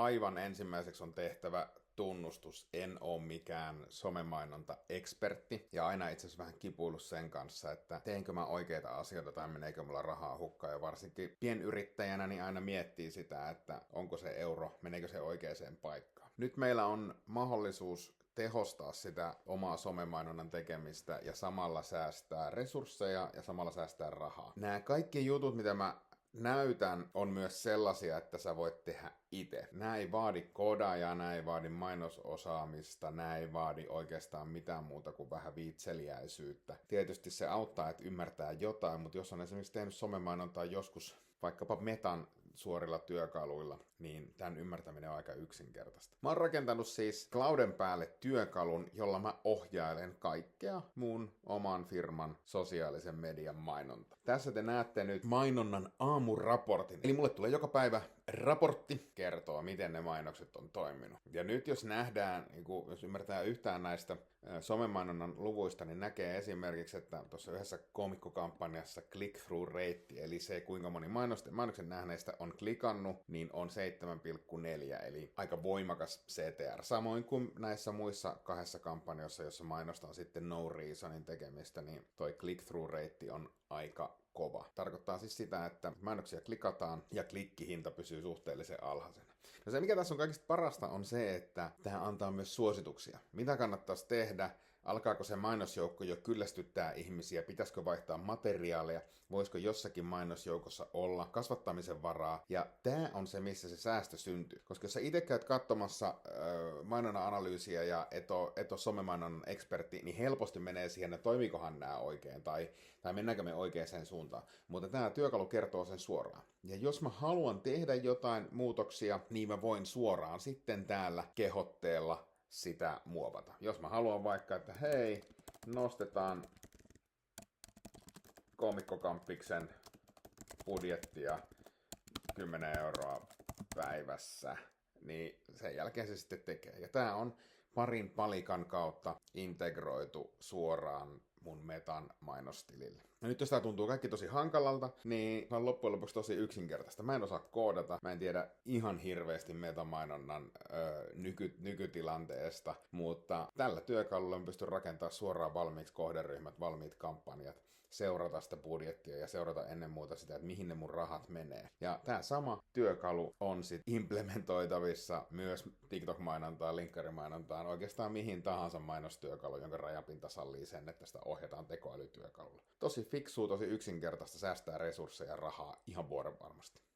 Aivan ensimmäiseksi on tehtävä tunnustus. En ole mikään somemainonta-ekspertti ja aina itse asiassa vähän kipuillut sen kanssa, että teenkö mä oikeita asioita tai meneekö mulla rahaa hukkaan. Ja varsinkin pienyrittäjänä niin aina miettii sitä, että onko se euro, meneekö se oikeaan paikkaan. Nyt meillä on mahdollisuus tehostaa sitä omaa somemainonnan tekemistä ja samalla säästää resursseja ja samalla säästää rahaa. Nämä kaikki jutut, mitä mä näytän, on myös sellaisia, että sä voit tehdä itse. Nämä ei vaadi koodajaa, nämä ei vaadi mainososaamista, nämä ei vaadi oikeastaan mitään muuta kuin vähän viitseliäisyyttä. Tietysti se auttaa, että ymmärtää jotain, mutta jos on esimerkiksi tehnyt somemainontaa joskus vaikkapa Metan suorilla työkaluilla, niin tämän ymmärtäminen on aika yksinkertaista. Mä oon rakentanut siis Clouden päälle työkalun, jolla mä ohjailen kaikkea mun oman firman sosiaalisen median mainonta. Tässä te näette nyt mainonnan aamuraportin. Eli mulle tulee joka päivä raportti, kertoo miten ne mainokset on toiminut. Ja nyt jos nähdään, jos ymmärtää yhtään näistä somemainonnan luvuista, niin näkee esimerkiksi, että tuossa yhdessä koomikkokampanjassa click-through-reitti, eli se kuinka moni mainoksen nähneistä on klikannut, niin on 7,4, eli aika voimakas CTR. Samoin kuin näissä muissa kahdessa kampanjassa, jossa mainostan sitten no reasonin tekemistä, niin toi click-through-reitti on aika kova. Tarkoittaa siis sitä, että mainoksia klikataan ja klikkihinta pysyy suhteellisen alhaisena. No se mikä tässä on kaikista parasta on se, että tämä antaa myös suosituksia. Mitä kannattaisi tehdä? Alkaako se mainosjoukko jo kyllästyttää ihmisiä? Pitäisikö vaihtaa materiaaleja? Voisiko jossakin mainosjoukossa olla kasvattamisen varaa? Ja tämä on se, missä se säästö syntyy. Koska jos sä itse käyt katsomassa mainonnan analyysiä ja et ole somemainonnan ekspertti, niin helposti menee siihen, että toimiikohan nämä oikein tai mennäänkö me oikeaan suuntaan. Mutta tämä työkalu kertoo sen suoraan. Ja jos mä haluan tehdä jotain muutoksia, niin mä voin suoraan sitten täällä kehotteella sitä muovata. Jos mä haluan vaikka, että hei, nostetaan koomikkokampiksen budjettia 10 euroa päivässä, niin sen jälkeen se sitten tekee. Ja tää on parin palikan kautta integroitu suoraan mun Metan mainostilille. No nyt jos tää tuntuu kaikki tosi hankalalta, niin se on loppujen lopuksi tosi yksinkertaista. Mä en osaa koodata, mä en tiedä ihan hirveästi metamainonnan nykytilanteesta, mutta tällä työkalulla mä pystyn rakentamaan suoraan valmiiksi kohderyhmät, valmiit kampanjat, seurata sitä budjettia ja seurata ennen muuta sitä, että mihin ne mun rahat menee. Ja tää sama työkalu on sit implementoitavissa myös TikTok-mainontaan, linkkarimainontaan, oikeastaan mihin tahansa mainostyökalu, jonka rajapinta sallii sen, että sitä ohjataan tekoälytyökalulla. Tosi fiksua, tosi yksinkertaista, säästää resursseja ja rahaa ihan vuoren varmasti.